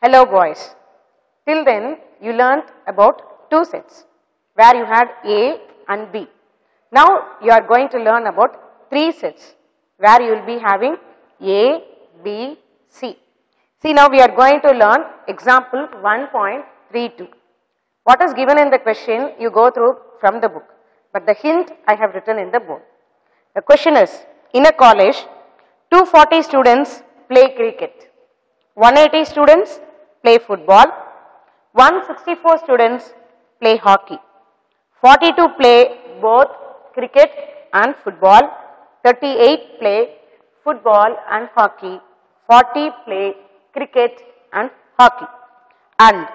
Hello boys. Till then you learnt about two sets where you had A and B. Now you are going to learn about three sets where you will be having A, B, C. See, now we are going to learn example 1.32. What is given in the question you go through from the book, but the hint I have written in the board. The question is, in a college 240 students play cricket, 180 students play football, 164 students play hockey, 42 play both cricket and football, 38 play football and hockey, 40 play cricket and hockey, and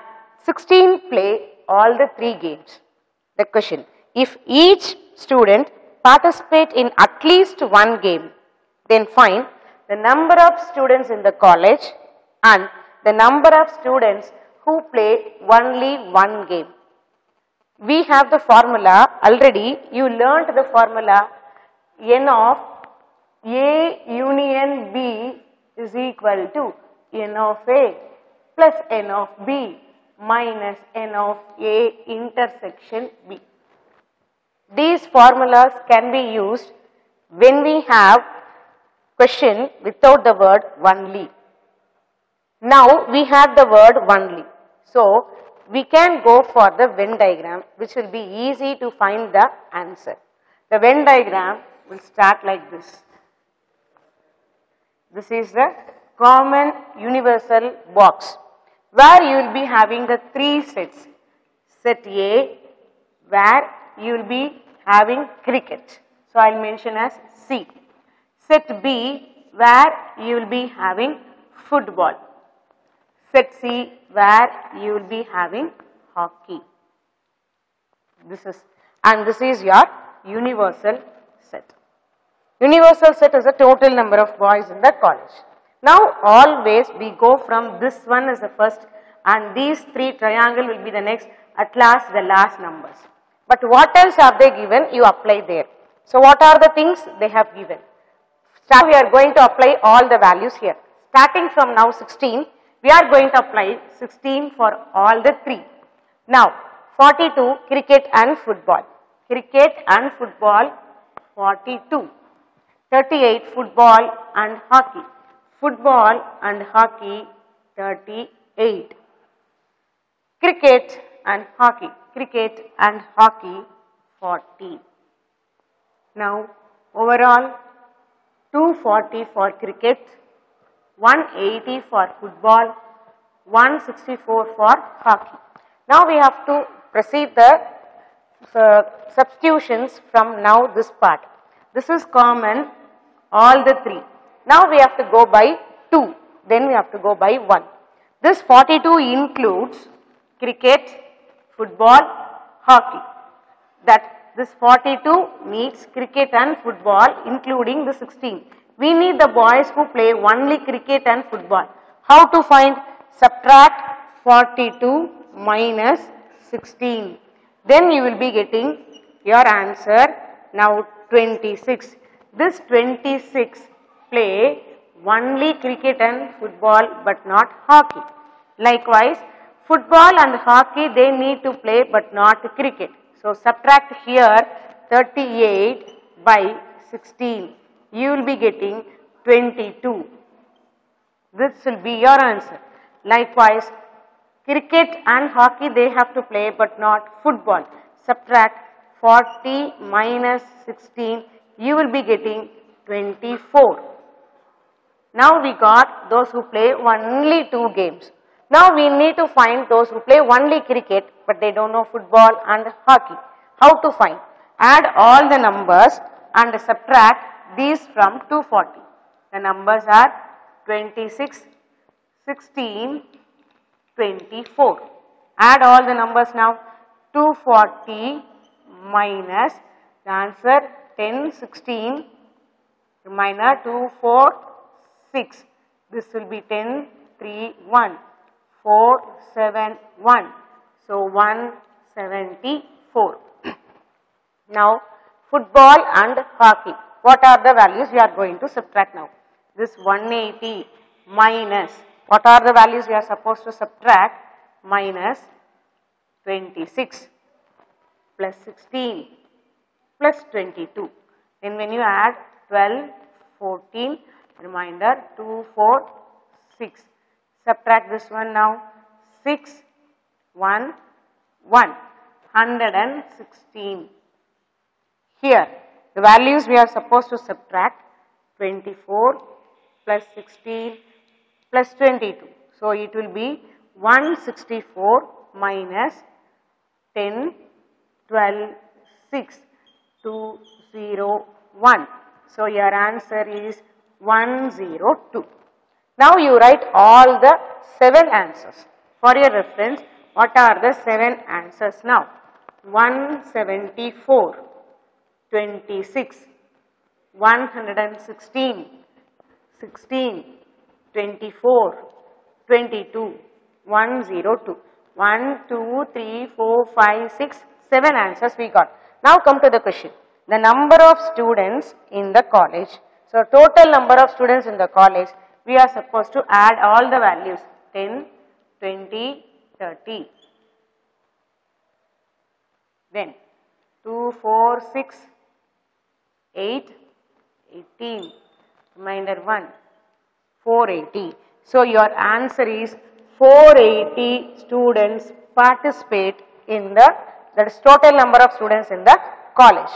16 play all the three games. The question, if each student participate in at least one game, then find the number of students in the college and the number of students who play only one game. We have the formula already. You learnt the formula. N of A union B is equal to N of A plus N of B minus N of A intersection B. These formulas can be used when we have question without the word only. Now we have the word only. So we can go for the Venn diagram, which will be easy to find the answer. The Venn diagram will start like this. This is the common universal box where you will be having the three sets. Set A where you will be having cricket. So I will mention as C. Set B where you will be having football. Set C where you will be having hockey. This is your universal set. Universal set is the total number of boys in the college. Now always we go from this one as the first and these three triangle will be the next, at last the last numbers. But what else have they given? You apply there. So what are the things they have given? Start, we are going to apply all the values here. Starting from now 16, we are going to apply 16 for all the three. Now 42 cricket and football. Cricket and football 42. 38 football and hockey. Football and hockey 38. Cricket and hockey. Cricket and hockey 40. Now overall 240 for cricket, 180 for football, 164 for hockey. Now we have to proceed the substitutions from now this part. This is common all the three. Now we have to go by 2, then we have to go by 1. This 42 includes cricket, football, hockey. That this 42 needs cricket and football including the 16. We need the boys who play only cricket and football. How to find? Subtract 42 minus 16. Then you will be getting your answer. Now 26. This 26 play only cricket and football but not hockey. Likewise, football and hockey they need to play but not cricket. So subtract here 38 by 16. You will be getting 22. This will be your answer. Likewise, cricket and hockey they have to play but not football. Subtract 40 minus 16. You will be getting 24. Now we got those who play only two games. Now we need to find those who play only cricket but they don't know football and hockey. How to find? Add all the numbers and subtract these from 240. The numbers are 26, 16, 24. Add all the numbers now. 240 minus the answer 10, 16 minus 2, 4, 6. This will be 10, 3, 1. 4, 7, 1. So 174. Now football and hockey. What are the values we are going to subtract now? This 180 minus What are the values we are supposed to subtract? Minus 26 plus 16 plus 22. Then when you add 12, 14, remainder 2, 4, 6. Subtract this one now. 6, 1, 1. 116. Here, the values we are supposed to subtract 24 plus 16 plus 22. So, it will be 164 minus 10, 12, 6, 2, 0, 1. So, your answer is 102. Now, you write all the 7 answers. For your reference, what are the 7 answers now? 174, 26, 116, 16, 24, 22, 102. 1, 2, 3, 4, 5, 6, 7 answers we got. Now come to the question. The number of students in the college. So total number of students in the college, we are supposed to add all the values 10, 20, 30. Then 2, 4, 6, 8, 18, remainder 1, 480. So your answer is 480 students participate in that is total number of students in the college.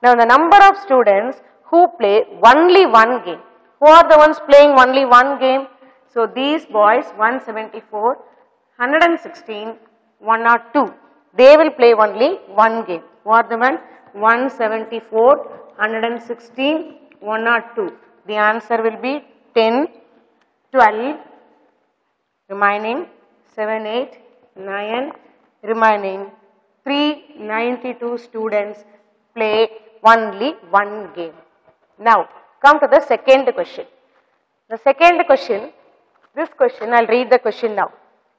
Now the number of students who play only one game. Who are the ones playing only one game? So these boys 174, 116, 102. They will play only one game. Who are the ones? 174, 116, 102. The answer will be 10, 12, remaining 7, 8, 9, remaining 392 students play only one game. Now, come to the second question. The second question, this question, I will read the question now.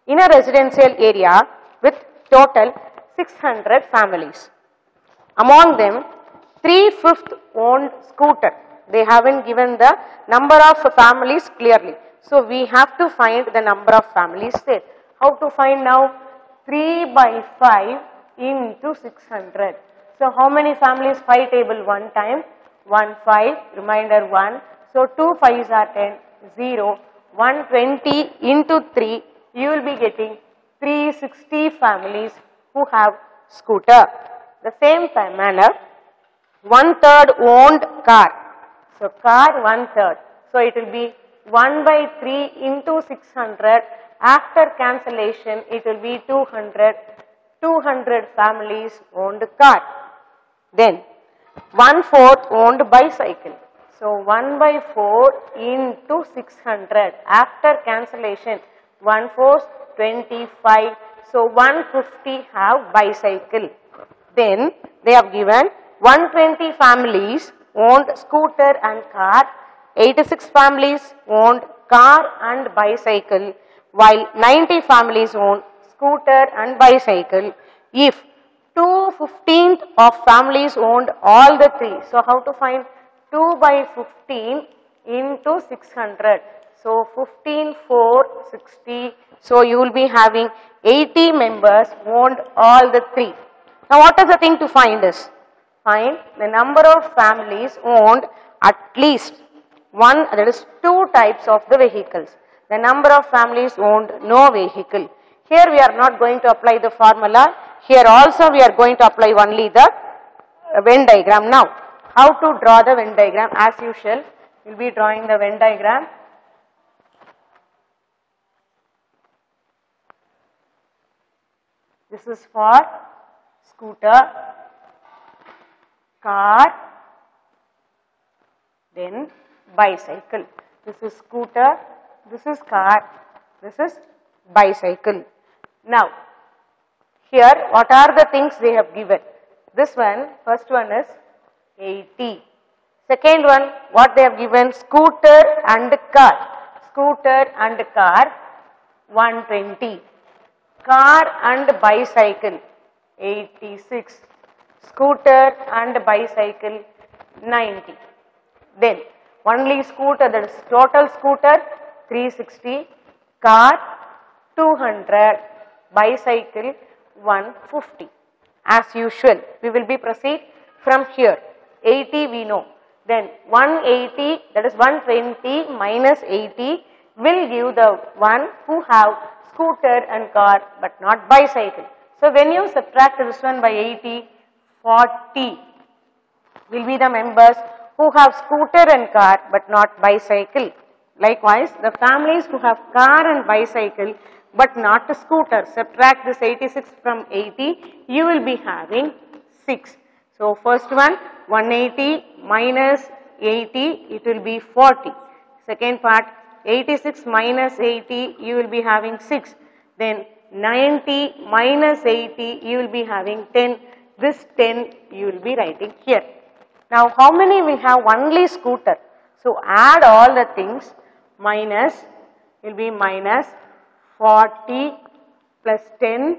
In a residential area with total 600 families, among them 3/5 owned scooter. They haven't given the number of families clearly. So, we have to find the number of families there. How to find now? 3 by 5 into 600. So, how many families? 5 table 1 time, 1 5, remainder 1. So, 2 5s are 10, 0, 120 into 3, you will be getting 360 families who have scooter. The same time manner, 1/3 owned car. So, car 1/3. So, it will be 1 by 3 into 600. After cancellation, it will be 200. 200 families owned car. Then 1/4 owned bicycle. So 1 by 4 into 600. After cancellation, 1/4 25. So 150 have bicycle. Then they have given 120 families owned scooter and car. 86 families owned car and bicycle, while 90 families owned scooter and bicycle. If 2/15 of families owned all the three, so how to find 2 by 15 into 600? So 15, 4, 60. So you will be having 80 members owned all the three. Now what is the thing to find is? Find the number of families owned at least one, that is 2 types of the vehicles. The number of families owned no vehicle. Here we are not going to apply the formula. Here also we are going to apply only the Venn diagram. Now, how to draw the Venn diagram? As usual, we will be drawing the Venn diagram. This is for scooter, car, then bicycle. This is scooter, this is car, this is bicycle. Now, here what are the things they have given? This one, first one is 80. Second one, what they have given? Scooter and car. Scooter and car, 120. Car and bicycle, 86. Scooter and bicycle, 90. Then, only scooter, that is total scooter, 360. car 200, bicycle 150. As usual, we will be proceed from here. 80 we know. Then 180, that is 120 minus 80 will give the one who have scooter and car but not bicycle. So when you subtract this one by 80, 40 will be the members who have scooter and car but not bicycle. Likewise, the families who have car and bicycle but not a scooter, subtract this 86 from 80, you will be having 6. So first one, 180 minus 80, it will be 40. Second part, 86 minus 80, you will be having 6. Then 90 minus 80, you will be having 10. This 10 you will be writing here. Now how many will have only scooter? So add all the things, minus, will be minus 40 plus 10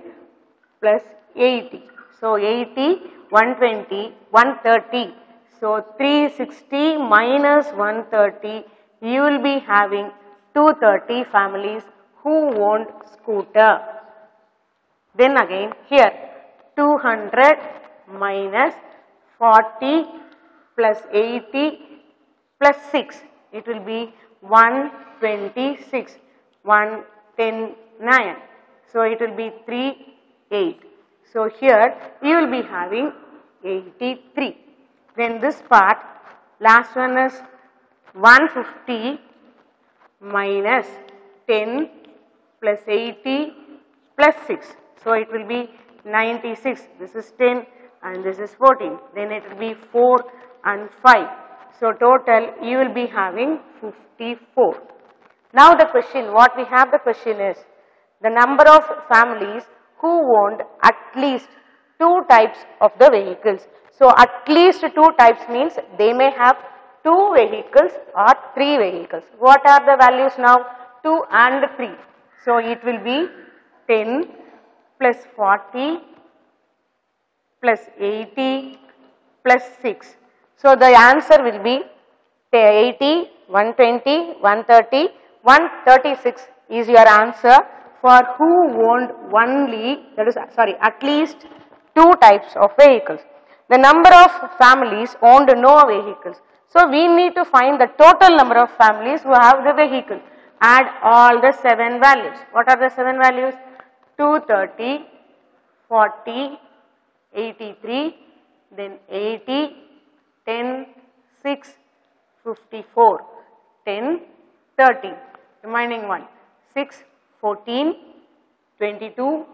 plus 80. So 80, 120, 130. So 360 minus 130, you will be having 230 families who owned scooter. Then again here 200 minus 40 plus 80 plus 6, it will be 126, 110, 9. So it will be 3, 8. So here you will be having 83. Then this part, last one is 150 minus 10 plus 80 plus 6. So it will be 96. This is 10 and this is 14. Then it will be 4 and 5. So total you will be having 54. Now the question, what we have the question is, the number of families who owned at least 2 types of the vehicles. So at least 2 types means they may have 2 vehicles or 3 vehicles. What are the values now? 2 and 3. So it will be 10 plus 40 plus 80 plus 6. So the answer will be 80, 120, 130, 136 is your answer for who owned only, that is at least 2 types of vehicles. The number of families owned no vehicles. So we need to find the total number of families who have the vehicle. Add all the 7 values. What are the 7 values? 230, 40, 83, then 80, 10, 6, 54, 10, 13. Remaining one, 6, 14, 22,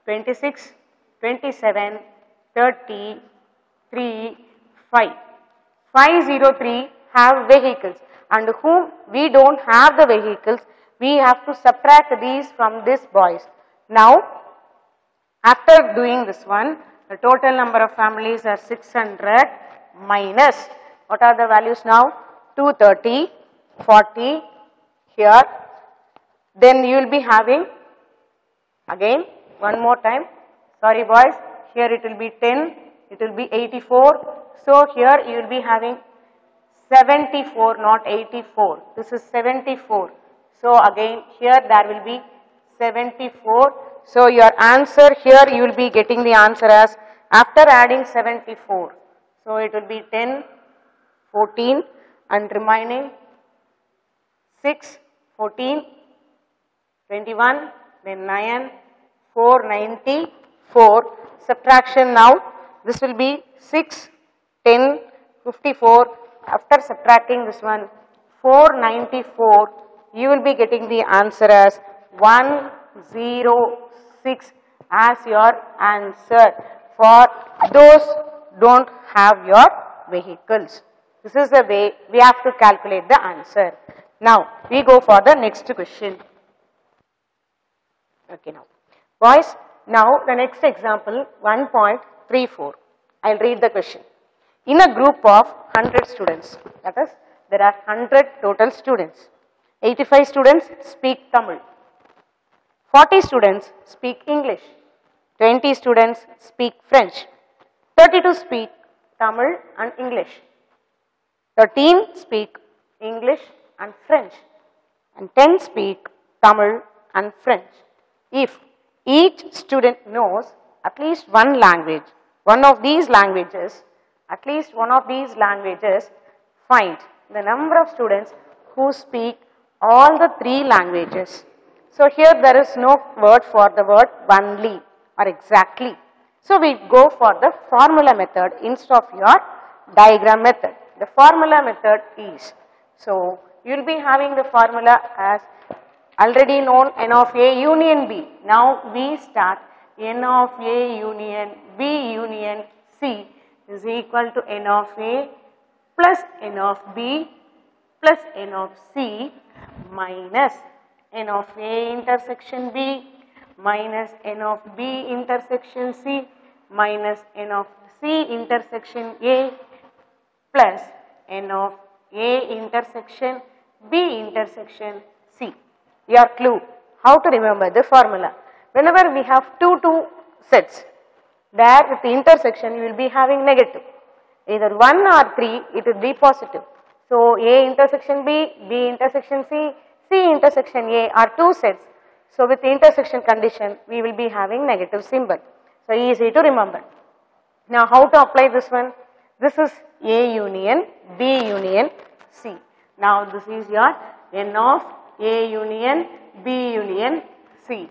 26, 27, 30, 3, 5. 503 have vehicles, and whom we don't have the vehicles, we have to subtract these from this boys. Now, after doing this one, the total number of families are 600 minus, what are the values now? 230, 40 here. Then you will be having, again one more time, sorry boys, here it will be 10, it will be 84. So here you will be having 74, not 84. This is 74. So again here there will be 74. So your answer here you will be getting the answer as after adding 74. So it will be 10, 14 and remaining 6, 14, 21, then 9, 4, 94. Subtraction now. This will be 6, 10, 54. After subtracting this one, 494, you will be getting the answer as 106 as your answer for those don't have your vehicles. This is the way we have to calculate the answer. Now, we go for the next question. Okay, now. Boys, now the next example, 1.34. I will read the question. In a group of 100 students, that is, there are 100 total students. 85 students speak Tamil. 40 students speak English. 20 students speak French. 32 speak Tamil and English. 13 speak English and French. And 10 speak Tamil and French. If each student knows at least one language, one of these languages, at least one of these languages, find the number of students who speak all the three languages. So here there is no word for the word only or exactly. So we go for the formula method instead of your diagram method. The formula method is, so you will be having the formula as already known n of A union B. Now we start n of A union B union C is equal to n of A plus n of B plus n of C minus n of A intersection B minus n of B intersection C minus n of C intersection A plus n of A intersection B intersection C. Your clue, how to remember the formula. Whenever we have two sets, there with the intersection you will be having negative. Either 1 or 3, it will be positive. So A intersection B, B intersection C, C intersection A are two sets. So with the intersection condition, we will be having negative symbol. So easy to remember. Now how to apply this one? This is A union B union C. Now this is your n of A union B union C.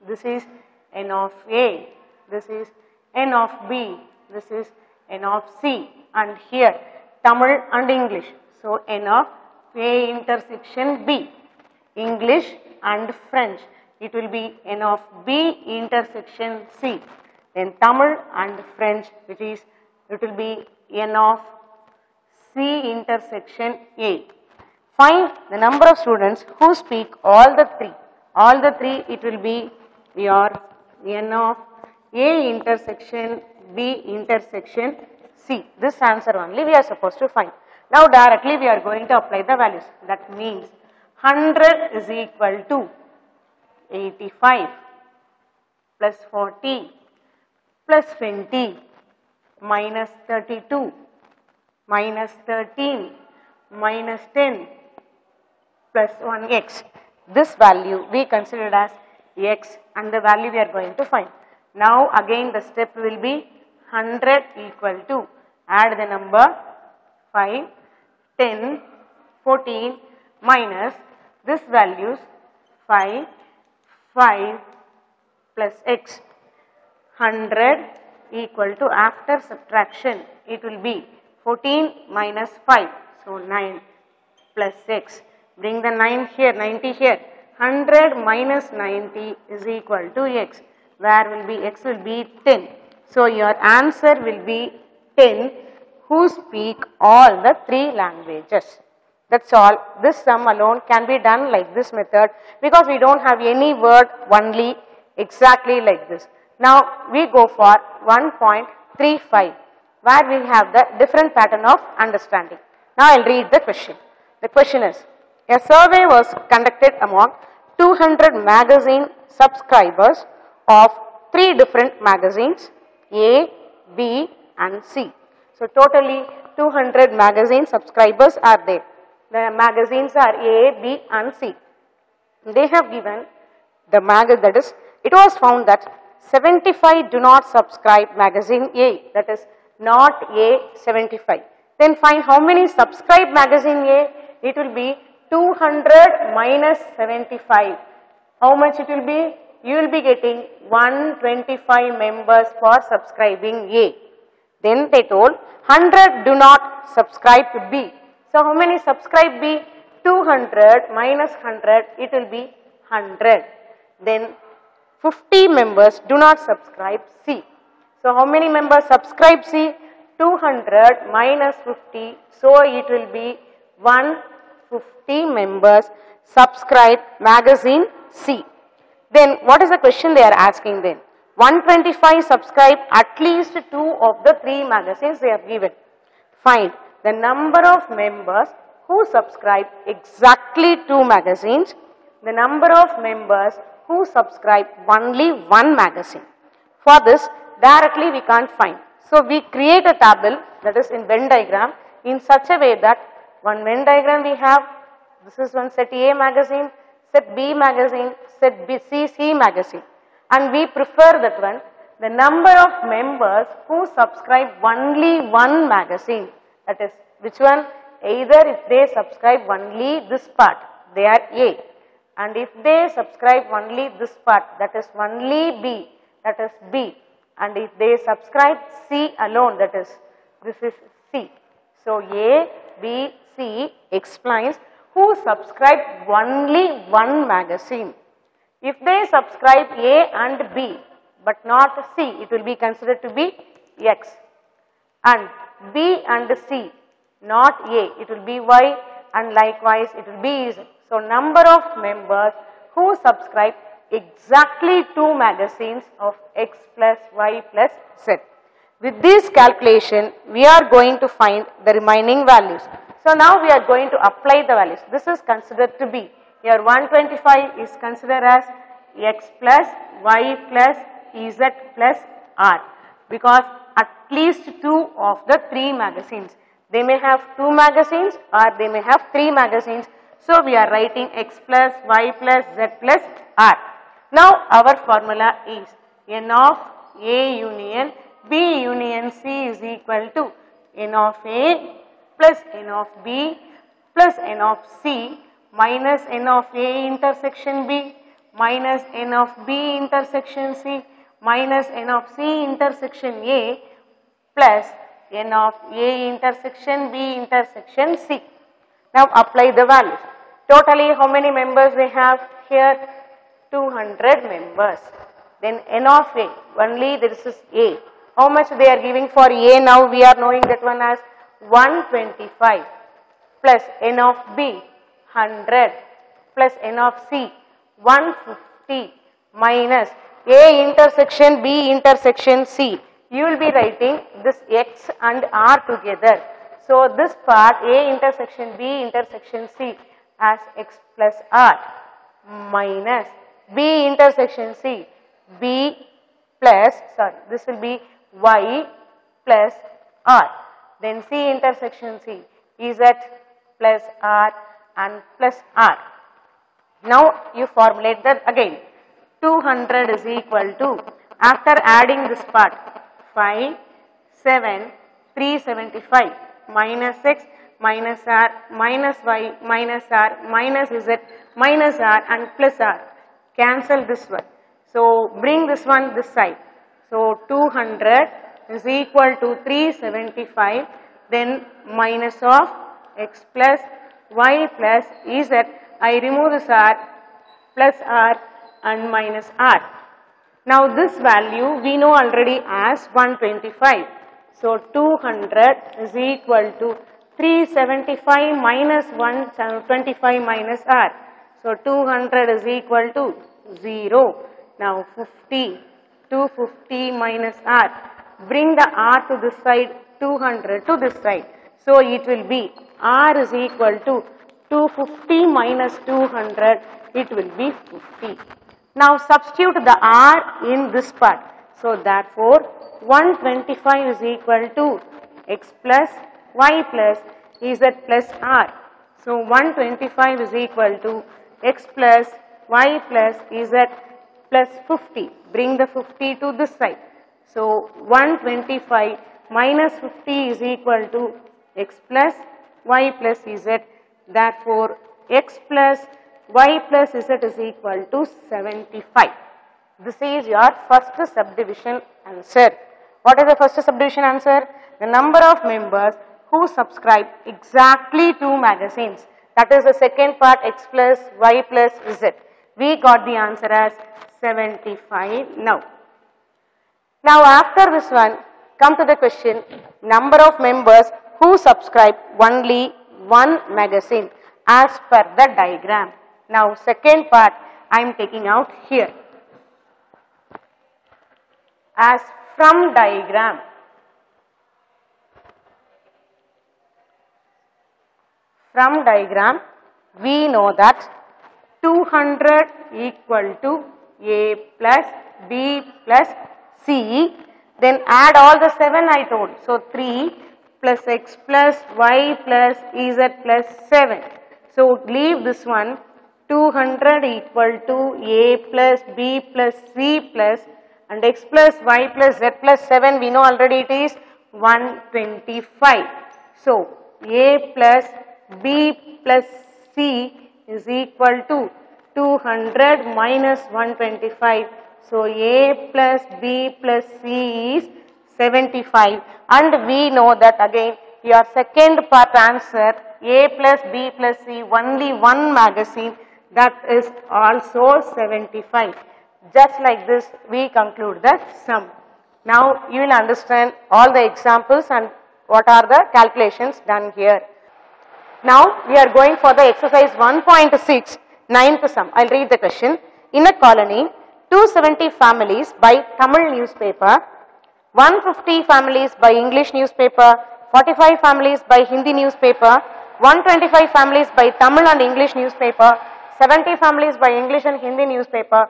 This is n of A. This is n of B. This is n of C. And here Tamil and English. So n of A intersection B. English and French. It will be n of B intersection C. Then Tamil and French, which is, it will be n of C intersection A. Find the number of students who speak all the three. All the three, it will be your n of A intersection B intersection C. This answer only we are supposed to find. Now directly we are going to apply the values. That means 100 is equal to 85 plus 40 plus 20 minus 32 minus 13 minus 10 plus 1x. This value we considered as x and the value we are going to find. Now again the step will be 100 equal to, add the number 5, 10, 14 minus this values 5 plus x. 100 equal to, after subtraction it will be 14 minus 5, so 9 plus x. Bring the 9 here, 90 here. 100 minus 90 is equal to x. Where will be x will be 10. So your answer will be 10 who speak all the three languages. That's all. This sum alone can be done like this method because we don't have any word only exactly like this. Now we go for 1.35 where we have the different pattern of understanding. Now I will read the question. The question is, a survey was conducted among 200 magazine subscribers of 3 different magazines A, B and C. So totally 200 magazine subscribers are there. The magazines are A, B and C. They have given the magazine, that is, it was found that 75 do not subscribe magazine A, that is not A 75. Then find how many subscribe magazine A. It will be 200 minus 75. How much it will be? You will be getting 125 members for subscribing A. Then they told 100 do not subscribe to B. So how many subscribe B? 200 minus 100, it will be 100. Then 50 members do not subscribe C. So how many members subscribe C? 200 minus 50, so it will be 150 members subscribe magazine C. Then what is the question they are asking then? 125 subscribe at least 2 of the 3 magazines they have given. Find the number of members who subscribe exactly 2 magazines, the number of members who subscribe only 1 magazine. For this, directly we can't find. So we create a table, that is in Venn diagram, in such a way that one Venn diagram we have, this is one set A magazine, set B magazine, set B, C magazine, and we prefer that one. The number of members who subscribe only one magazine, that is which one? Either if they subscribe only this part, they are A, and if they subscribe only this part, that is only B, that is B, and if they subscribe C alone, that is this is C. So A, B, C explains who subscribe only one magazine. If they subscribe A and B but not C, it will be considered to be X, and B and C not A, it will be Y, and likewise it will be Z. So number of members who subscribe exactly 2 magazines of X plus Y plus Z. With this calculation, we are going to find the remaining values. So now we are going to apply the values. This is considered to be, here 125 is considered as X plus Y plus Z plus R, because at least 2 of the 3 magazines. They may have 2 magazines or they may have 3 magazines. So we are writing X plus Y plus Z plus R. Now our formula is N of A union B union C is equal to N of A plus N of B plus N of C minus N of A intersection B minus N of B intersection C minus N of C intersection A plus N of A intersection B intersection C. Now apply the values. Totally how many members they have here? 200 members. Then N of A, only this is A. How much they are giving for A now? We are knowing that one as 125 plus N of B 100 plus N of C 150 minus A intersection B intersection C. You will be writing this X and R together. So this part A intersection B intersection C as X plus R minus B intersection C B plus, this will be Y plus R. Then C intersection C Z plus R and plus R. Now you formulate that again. 200 is equal to, after adding this part, 5, 7, 375 minus X minus R minus Y minus R minus Z minus R and plus R. Cancel this one. So bring this one this side. So 200 is equal to 375, then minus of X plus Y plus Z. I remove this R plus R and minus R. Now this value we know already as 125. So 200 is equal to 375 minus 125 minus R. So 200 is equal to 0. Now 50, 250 minus R. Bring the R to this side, 200 to this side. So it will be R is equal to 250 minus 200, it will be 50. Now substitute the R in this part. So therefore 125 is equal to X plus Y plus Z plus R. So 125 is equal to X plus Y plus Z plus 50. Bring the 50 to this side. So 125 minus 50 is equal to X plus Y plus Z. Therefore X plus Y plus Z is equal to 75. This is your first subdivision answer. What is the first subdivision answer? The number of members who subscribe exactly 2 magazines. That is the second part, X plus Y plus Z. We got the answer as 75 now. Now after this one, come to the question, number of members who subscribe only one magazine as per the diagram. Now second part I am taking out here. As from diagram, we know that 200 equal to A plus B plus C. Then add all the 7 I told. So 3 plus X plus Y plus Z plus 7. So leave this one. 200 equal to A plus B plus C plus and X plus Y plus Z plus 7, we know already it is 125. So, A plus B plus C is equal to 200 minus 125. So, A plus B plus C is 75, and we know that again your second part answer A plus B plus C only one magazine, that is also 75. Just like this we conclude the sum. Now you will understand all the examples and what are the calculations done here. Now we are going for the exercise 1.6, ninth sum. I will read the question. In a colony, 270 families buy Tamil newspaper, 150 families by English newspaper, 45 families by Hindi newspaper, 125 families by Tamil and English newspaper, 70 families by English and Hindi newspaper,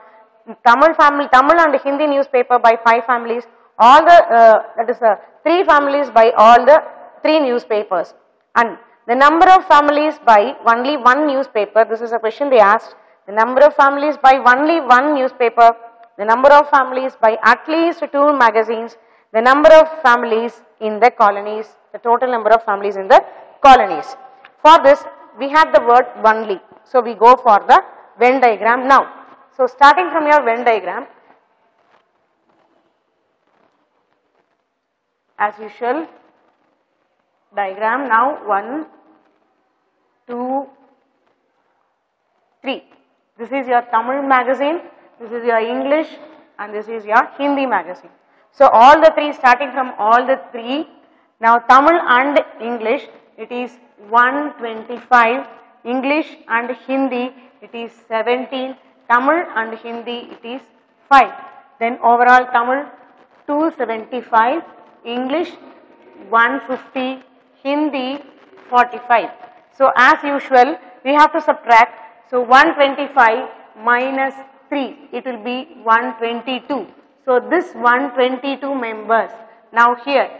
Tamil and Hindi newspaper by 5 families, all the 3 families by all the 3 newspapers, and the number of families by only 1 newspaper. This is a question they asked. The number of families by only 1 newspaper, the number of families by at least 2 magazines, the number of families in the colonies, the total number of families in the colonies. For this, we have the word only. So, we go for the Venn diagram now. So, starting from your Venn diagram, as usual, diagram now 1, 2, 3. This is your Tamil magazine, this is your English, and this is your Hindi magazine. So, all the 3, starting from all the 3, now Tamil and English, it is 125, English and Hindi, it is 17, Tamil and Hindi, it is 5. Then overall Tamil 275, English 150, Hindi 45. So, as usual, we have to subtract. So, 125 minus 3, it will be 122. So, this 122 members. Now, here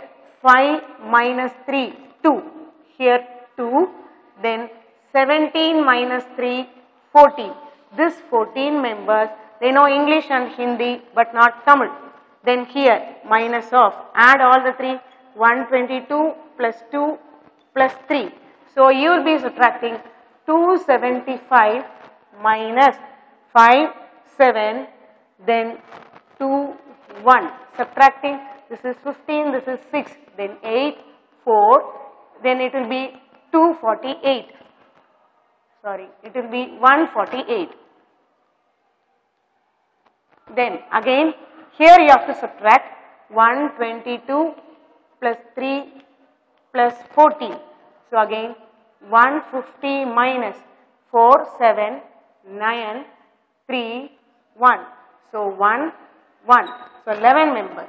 5 minus 3, 2. Here 2. Then 17 minus 3, 14. This 14 members, they know English and Hindi but not Tamil. Then here minus of, add all the 3, 122 plus 2 plus 3. So, you will be subtracting 275 minus 5, 7, then 2, 1. Subtracting, this is 15, this is 6, then 8, 4, then it will be 248. Sorry, it will be 148. Then again, here you have to subtract 122 plus 3 plus 14. So, again 150 minus 4, 7, 9, 3, 1. So, 1, 1. So, 11 members.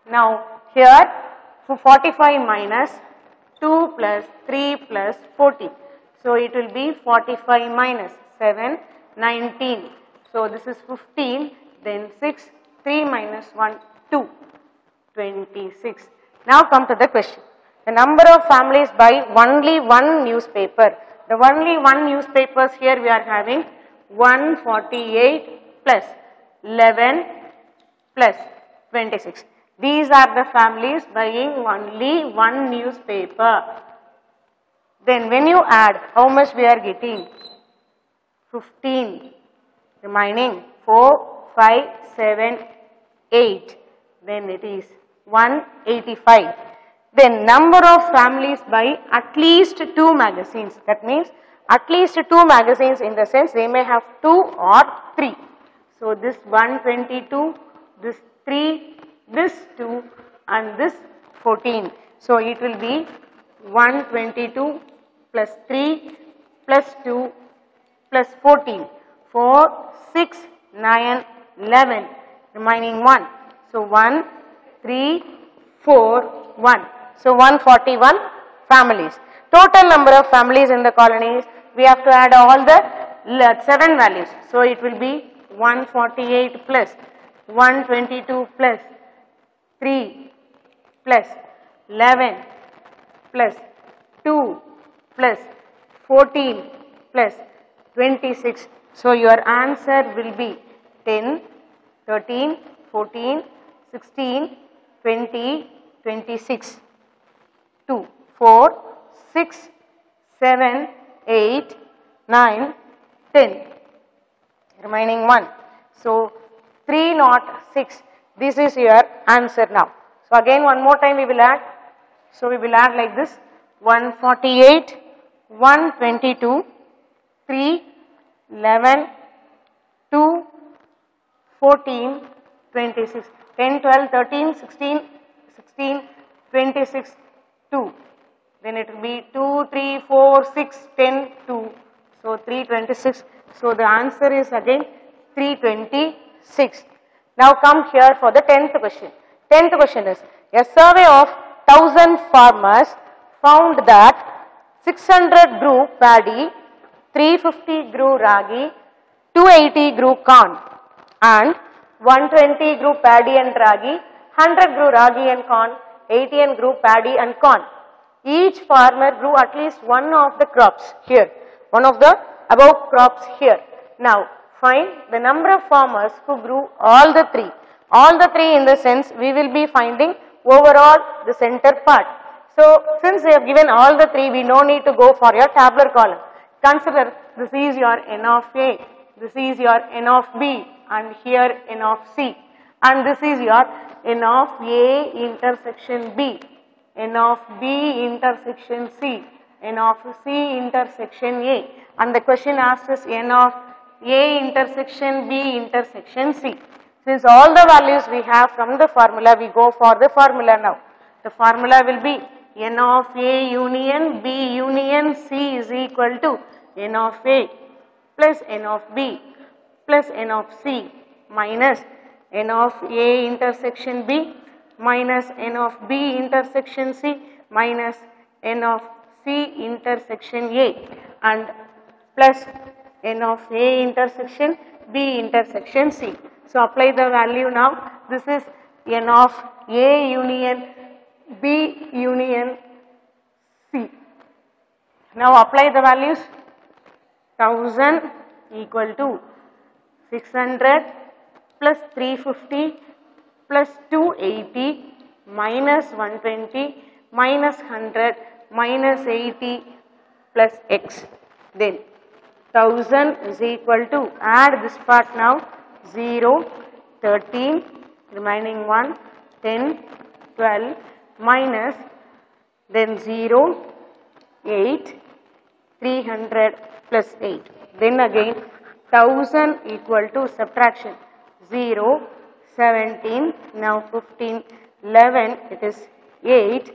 Now, here 45 minus 2 plus 3 plus 14. So, it will be 45 minus 7, 19. So, this is 15, then 6, 3 minus 1, 2, 26. Now, come to the question. The number of families by only 1 newspaper. The only 1 newspapers here we are having 148 plus 11 plus 26. These are the families buying only 1 newspaper. Then when you add, how much we are getting? 15. Remaining 4, 5, 7, 8. Then it is 185. Then number of families by at least 2 magazines. That means at least 2 magazines, in the sense they may have 2 or 3. So, this 122, this 3, this 2 and this 14. So, it will be 122 plus 3 plus 2 plus 14. 4, 6, 9, 11, remaining 1. So, 1, 3, 4, 1. So, 141 families. Total number of families in the colonies, we have to add all the 7 values. So, it will be 148 plus 122 plus 3 plus 11 plus 2 plus 14 plus 26. So your answer will be 10, 13, 14, 16, 20, 26. 2, 4, 6, 7, 8, 9, 10. Remaining 1. So 306. This is your answer now. So again one more time we will add. So we will add like this: 148, 122, 3, 11, 2, 14, 26. 10, 12, 13, 16, 16, 26, 2. Then it will be 2, 3, 4, 6, 10, 2. So 326. So the answer is again 326. Now come here for the 10th question. 10th question is: a survey of 1000 farmers found that 600 grew paddy, 350 grew ragi, 280 grew corn, and 120 grew paddy and ragi, 100 grew ragi and corn, 80 grew paddy and corn. Each farmer grew at least one of the crops here, one of the above crops here. Now find the number of farmers who grew all the three. All the three in the sense we will be finding overall the center part. So since we have given all the three, we no need to go for your tabular column. Consider this is your n of A, this is your n of B, and here n of C, and this is your n of A intersection B, n of B intersection C, n of C intersection A, and the question asks us n of A intersection B intersection C. Since all the values we have from the formula, we go for the formula now. The formula will be n of A union B union C is equal to n of A plus n of B plus n of C minus n of A intersection B minus n of B intersection C minus n of C intersection A, and plus n of A intersection B intersection C. So apply the value now. This is n of A union B union C. Now apply the values. 1000 equal to 600 plus 350 plus 280 minus 120 minus 100 minus 80 plus x. Then 1000 is equal to, add this part now, 0, 13, remaining 1, 10, 12, minus, then 0, 8, 300 plus 8. Then again 1000 equal to subtraction, 0, 17, now 15, 11, it is 8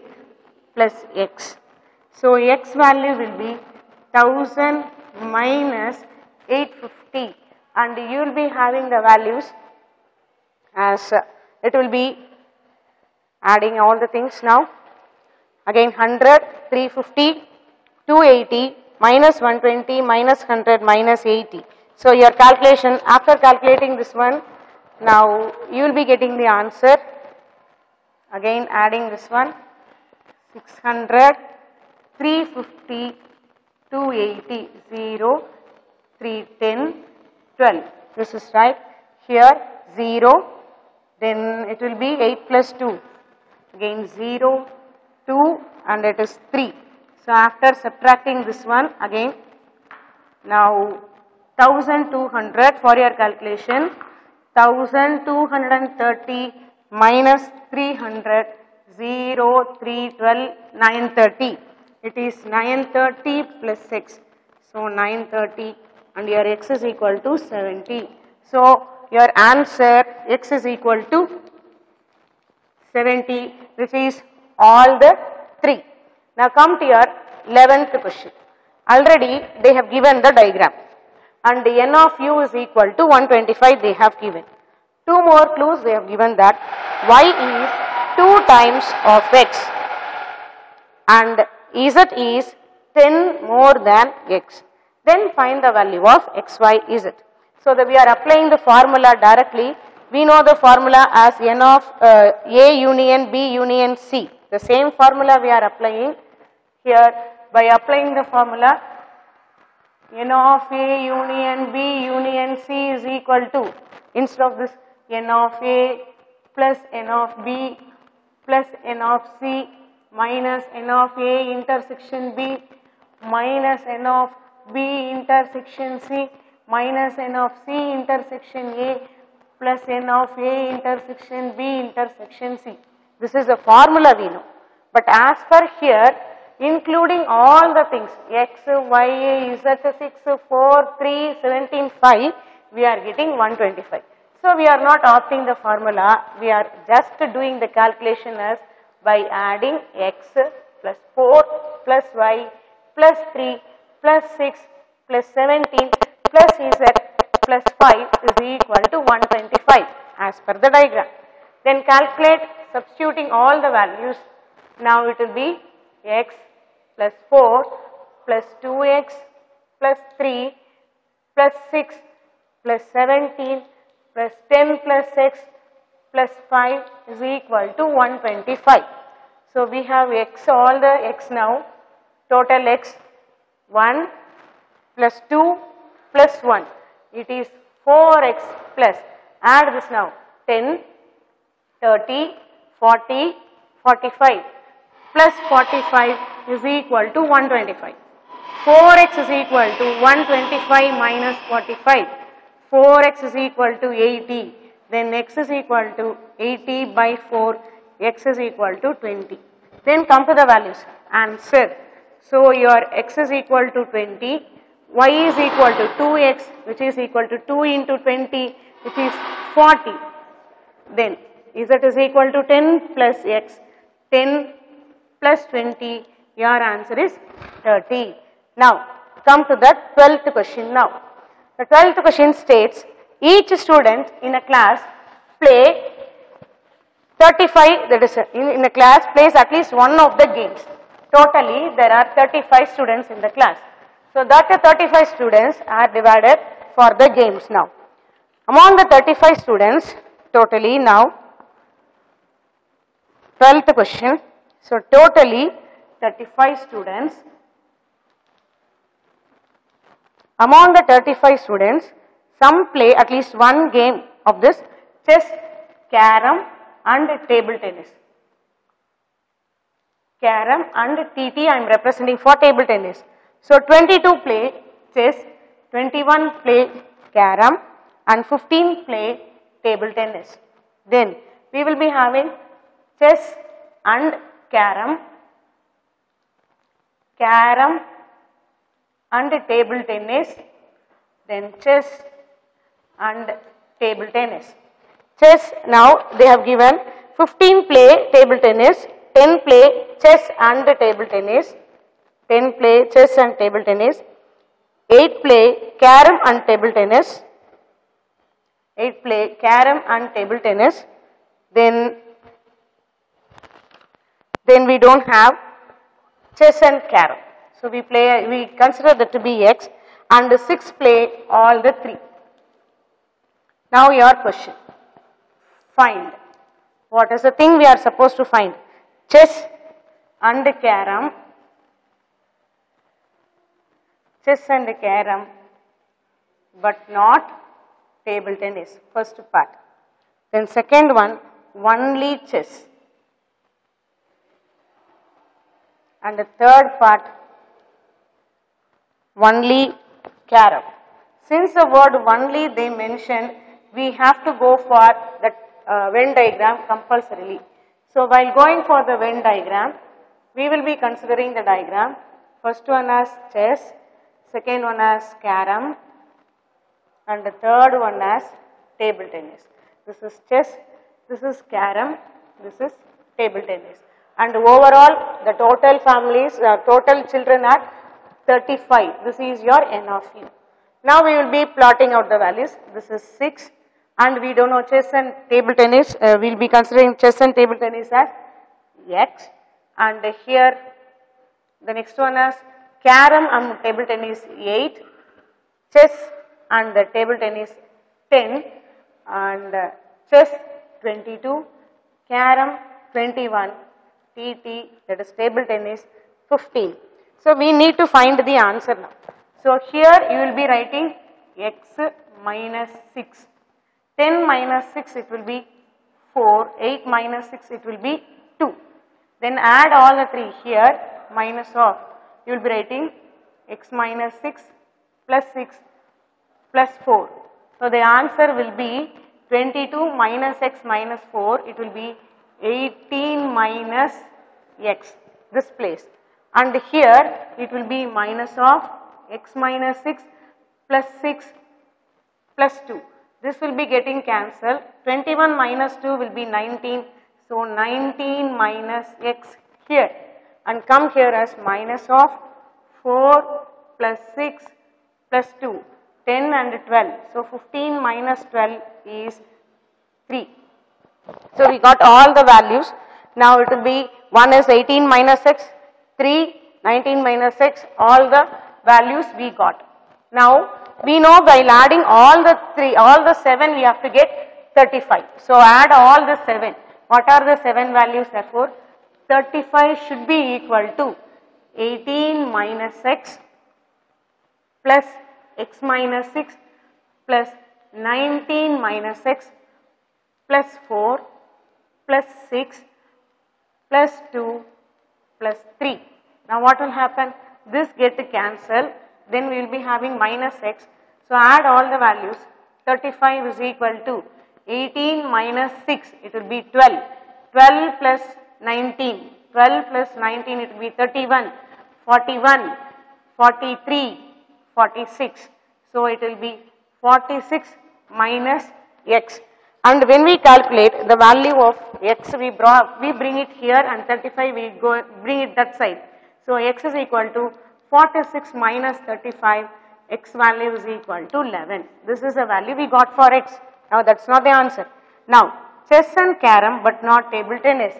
plus x. So x value will be 1000 minus 850, and you will be having the values as it will be adding all the things now. Again 100, 350, 280, minus 120, minus 100, minus 80. So your calculation, after calculating this one, now you will be getting the answer. Again adding this one, 600, 350, 280, 0, 310, 12. This is right. Here 0, then it will be 8 plus 2. Again 0, 2, and it is 3. So after subtracting this one, again now 1200 for your calculation, 1230 minus 300, 0, 312, 930. It is 930 plus 6. So 930, and your x is equal to 70. So your answer x is equal to 70, which is all the three. Now come to your 11th question. Already they have given the diagram, and the n of u is equal to 125 they have given. Two more clues they have given, that y is 2 times of x and z is 10 more than x. Then find the value of x, y, z. So that we are applying the formula directly. We know the formula as n of A union B union C. The same formula we are applying here. By applying the formula, N of A union B union C is equal to, instead of this, N of A plus N of B plus N of C minus N of A intersection B minus N of B intersection C minus N of C intersection A plus N of A intersection B intersection C. This is a formula we know. But as per here, including all the things x, y, z, 6, 4, 3, 17, 5, we are getting 125. So we are not opting the formula, we are just doing the calculation as by adding x plus 4 plus y plus 3 plus 6 plus 17 plus z plus 5 is equal to 125 as per the diagram. Then calculate substituting all the values. Now it will be x plus 4 plus 2x plus 3 plus 6 plus 17 plus 10 plus x plus 5 is equal to 125. So we have x, all the x now, total x 1 plus 2 plus 1. It is 4x plus, add this now, 10, 30, 40, 45 plus 45 is equal to 125. 4x is equal to 125 minus 45. 4x is equal to 80. Then x is equal to 80 by 4. X is equal to 20. Then come to the values. Answer. So your x is equal to 20. Y is equal to 2x, which is equal to 2 into 20, which is 40. Then z is equal to 10 plus x. 10 plus 20, your answer is 30. Now, come to the 12th question now. The 12th question states, each student in a class play 35, that is in a class plays at least one of the games. Totally, there are 35 students in the class. So that 35 students are divided for the games now. Among the 35 students, totally now, 12th question. So totally 35 students. Among the 35 students, some play at least one game of this chess, carom and table tennis. Carom and TT I am representing for table tennis. So 22 play chess, 21 play carom and 15 play table tennis. Then we will be having chess and carom and table tennis, then chess and table tennis. Chess, now they have given 15 play table tennis, 10 play chess and table tennis, 10 play chess and table tennis, 8 play carom and table tennis, 8 play carom and table tennis, then we don't have chess and carom. So we consider that to be x, and 6 play all the 3. Now your question, find. What is the thing we are supposed to find? Chess and carom, but not table tennis, first part. Then second one, only chess. And the third part, only carom. Since the word only they mentioned, we have to go for the Venn diagram compulsorily. So while going for the Venn diagram, we will be considering the diagram. First one as chess, second one as carom, and the third one as table tennis. This is chess, this is carom, this is table tennis. And overall, the total families, total children are 35. This is your N of U. Now we will be plotting out the values. This is 6, and we don't know chess and table tennis. We will be considering chess and table tennis as x. And here, the next one is carom and table tennis 8, chess and the table tennis 10, and chess 22, carom 21. TT, that is table tennis, 15. So we need to find the answer now. So here you will be writing x minus 6. 10 minus 6 it will be 4. 8 minus 6 it will be 2. Then add all the 3 here, minus of, you will be writing x minus 6 plus 6 plus 4. So the answer will be 22 minus x minus 4, it will be 18 minus x, this place. And here it will be minus of x minus 6 plus 6 plus 2. This will be getting cancelled. 21 minus 2 will be 19. So 19 minus x here, and come here as minus of 4 plus 6 plus 2, 10 and 12. So 15 minus 12 is 3. So we got all the values. Now it will be 1 is 18 minus x, 3, 19 minus x, all the values we got. Now we know while adding all the 7 we have to get 35. So add all the 7. What are the 7 values therefore? 35 should be equal to 18 minus x plus x minus 6 plus 19 minus x plus 4 plus 6 plus 2 plus 3. Now what will happen? This get cancelled, then we will be having minus x. So add all the values. 35 is equal to 18 minus 6, it will be 12. 12 plus 19, 12 plus 19 it will be 31, 41, 43, 46. So it will be 46 minus x. And when we calculate the value of x, we bring it here, and 35 we bring it that side. So x is equal to 46 minus 35, x value is equal to 11. This is the value we got for x. Now that's not the answer. Now chess and carom but not table tennis.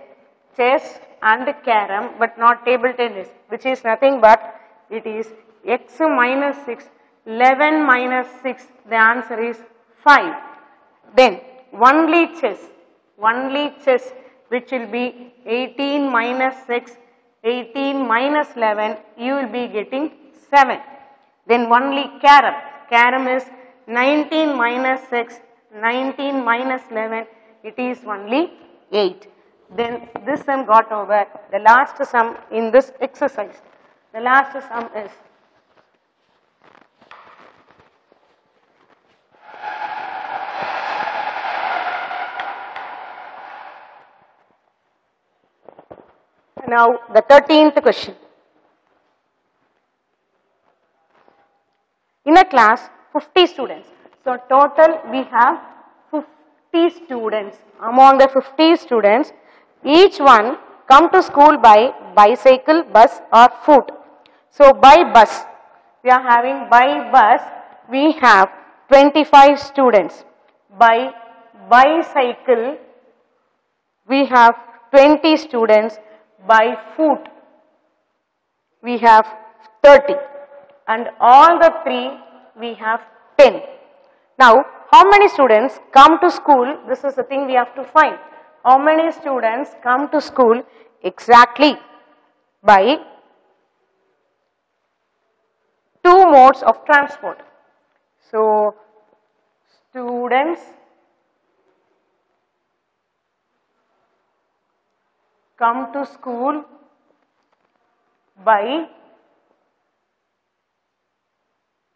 Chess and carom but not table tennis, which is nothing but it is x minus 6, 11 minus 6, the answer is 5. Then only chess which will be 18 minus 6, 18 minus 11, you will be getting 7. Then only carom is 19 minus 6, 19 minus 11, it is only 8. Then this sum got over. The last sum in this exercise, the last sum is now the 13th question. In a class 50 students. So total we have 50 students. Among the 50 students, each one come to school by bicycle, bus or foot. So by bus, we are having by bus we have 25 students. By bicycle we have 20 students. By foot we have 30, and all the 3 we have 10. Now how many students come to school? This is the thing we have to find. How many students come to school exactly by 2 modes of transport? So students come to school by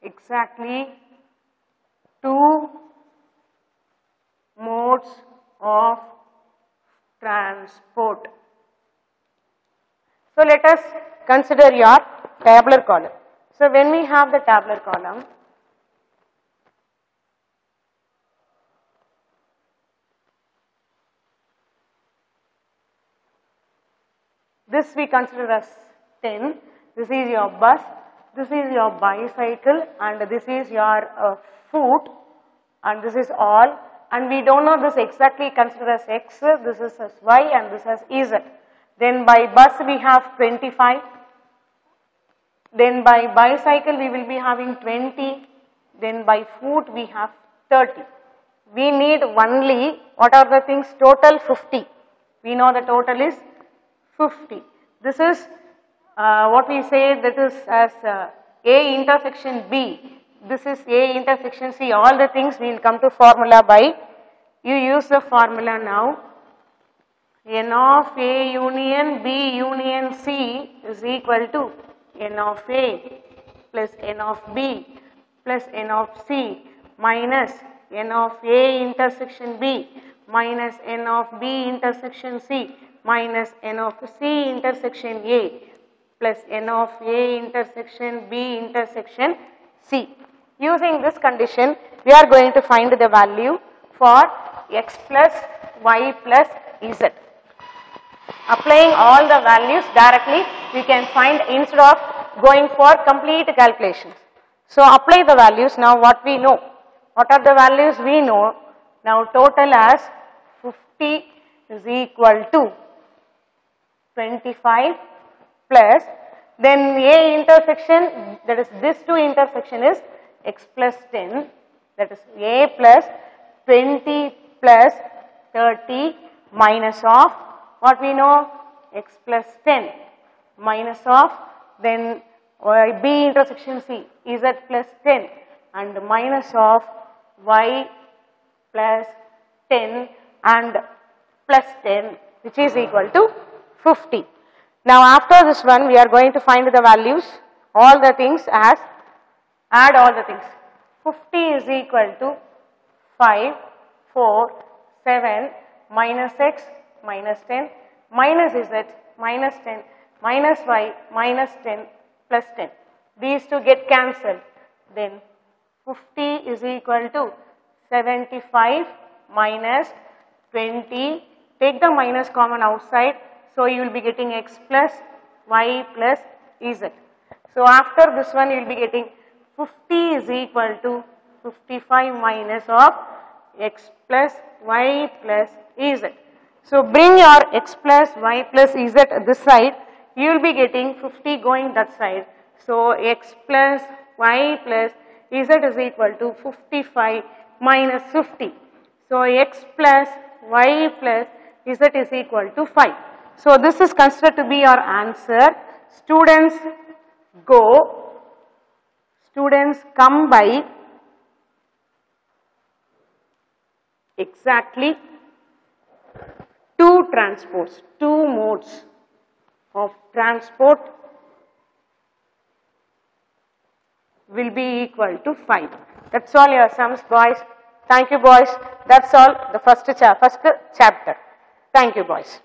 exactly 2 modes of transport. So let us consider your tabular column. So when we have the tabular column, this we consider as 10, this is your bus, this is your bicycle, and this is your foot, and this is all, and we don't know this exactly consider as x, this is as y, and this as z. Then by bus we have 25, then by bicycle we will be having 20, then by foot we have 30. We need only, what are the things? Total 50. We know the total is 50. This is what we say, that is as A intersection B. This is A intersection C. All the things we will come to formula by. You use the formula now. N of A union B union C is equal to N of A plus N of B plus N of C minus N of A intersection B minus N of B intersection C minus N of C intersection A plus N of A intersection B intersection C. Using this condition, we are going to find the value for x plus y plus z. Applying all the values directly, we can find instead of going for complete calculations. So, apply the values. Now, what we know? What are the values we know? Now, total as 50 is equal to 25 plus, then A intersection, that is this two intersection is x plus 10, that is A plus 20 plus 30 minus of what we know, x plus 10 minus of then B intersection C z plus 10 and minus of y plus 10 and plus 10 which is equal to 50. Now after this one we are going to find the values, all the things as, add all the things. 50 is equal to 5, 4, 7 minus x minus 10 minus z minus 10 minus y minus 10 plus 10. These two get cancelled. Then 50 is equal to 75 minus 20. Take the minus common outside. So, you will be getting x plus y plus z. So, after this one you will be getting 50 is equal to 55 minus of x plus y plus z. So, bring your x plus y plus z this side, you will be getting 50 going that side. So, x plus y plus z is equal to 55 minus 50. So, x plus y plus z is equal to 5. So, this is considered to be your answer. Students come by exactly two transports, two modes of transport will be equal to 5. That's all your sums, boys. Thank you, boys. That's all the first chapter. Thank you, boys.